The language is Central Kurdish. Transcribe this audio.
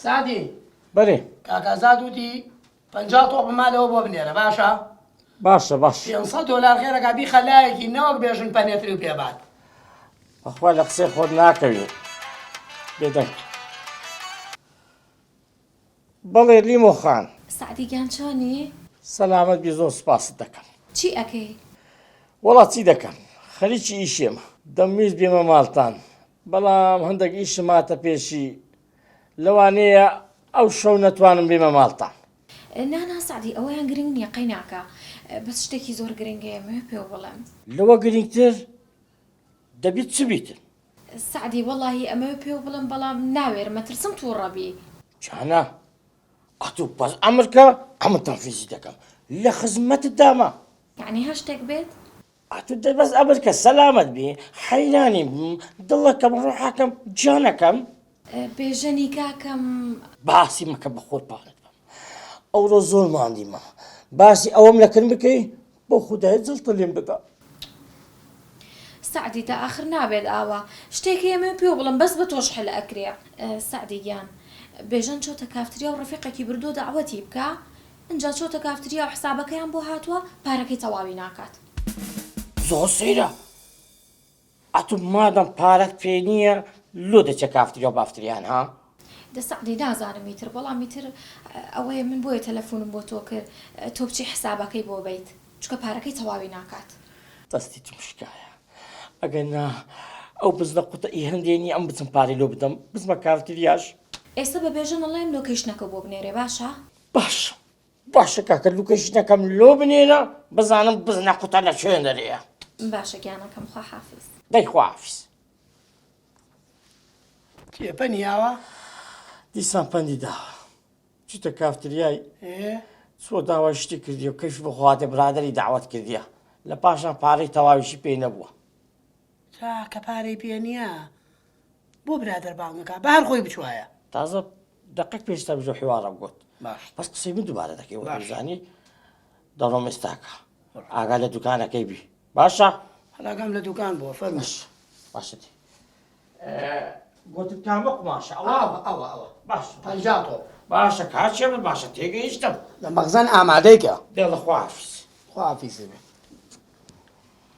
سعدی بەێ کاکازاد وتی 50 تۆپ مالەوە بۆ بنێرە باشە؟ باشە باش 500 دلار خێرەکە بیخە لایەکی نەوەک بێژن پەنێتری و پێبات. بەخوا لە قسەی خۆت ناکەوی بێدەنگ. بەڵێ لیمۆ خان سعدی گیان چۆنی؟ سەلامەت بی زۆر سوپاست دەکەم. چی ئەەکەی؟ وەڵات چی دەکەم خەریکی ئیشێمە دەمویست بێمە ماڵتان بەڵام هەندێک ئیشم ماتە پێشی لەوانەیە ئەو شەو نەتوانم بێمە ماڵتان. نانا سعدی ئەوەیان گرنگ نییە قەی ناکە بەس شتێکی زۆر گرنگەیەمە پێ بڵێم. لەوە گرنگتر دەبیت چ بیتن؟ سعدی وەڵاهی ئەمە پێ بڵم بەڵام ناوێرم مەترسم تووڕەبی. جانە ئەتوو پەس ئەمرکە ئەمە تەنفیزی دەکەم لە خزمەتت داما. یعنی هەر شتێک بێت؟ ئەتوو دەبەست ئەمرکە سەلامەت بێ حەیرانی بم دڵەکەم ڕۆحەکەم جانەکەم. بێژەنی کاکەم باسی مەکە بە خۆت پاڵت بم ئەوڕۆ زۆر ماندیمە باسی ئەوەم لەکردن بکەی بۆ خودای جڵتە لێم بدا. سعدی تا ئاخر نابێت ئاوا شتێکی ئەمە پێ بڵم بەس بە تۆش حل ئەکرێ. سعدی گیان بێژەن چۆتە کافتریا و ڕفیقێکی بردو داوەتی بکە اینجا چۆتە کافتریا و حسابەکەیان بۆ هاتووە پارەکەی تەواوی ناکات. زۆر سەیرە ئەتوو مادەم پارەت پێ نییە لۆ دەچە کافتریا و بافتریان ها. دە سعدی نازانم میتر بەڵام میتر ئەوەیە من بۆیە تەلەفۆنم بۆ تۆ کرد تۆ بچی حسابەکەی بۆ بیت چکە پارەکەی تەواوی ناکات. دەستی تو مشکایە ئەگەر نا ئەو بزنە قوتەئی هەندێنی ئەم بچم پارەی لۆ بدەم بزمە کافتریاش. ئێستا بە بێژن ئەڵێم لۆکەیشنەکە بۆ بنێرێ باشە؟ باش باشە کاکە لوکەیشنەکەم لۆ بنێرە بزانم بزنە قوتە لە شوێن دەرەیە. باشە گیانەکەم خوا حافظ. دەی خواحافیز. کێپە نیاوە؟ دیسان پەندی داوە چیتە کافتریای چۆ داوای شتی کردی و کەیف بخواتێ برادری داوت کردیە لە پاشان پارەی تەواویشی پێی نەبووە. کە پارەی پێ نییە بۆ برادر باڵنەکە بە هەر خۆی بچوایە. تازە دقیق پێشتا بژۆ حیوارە بگوت باش بەس قسەی من دووبارە دەکەی وەزانی دەڕۆم ئێستاکە ئاگا لە دوکانەکەی بی باشە؟ هەلاگەم لە دوکان بۆ فەرموش باشەتی گوتت کامە قماشە ئەوە باش 50 تۆپ باشە کاچێ باشە تێگەیشتم لە مەخزن ئامادەیکە دێڵە خواحافیز. خواحافیزێ بێ.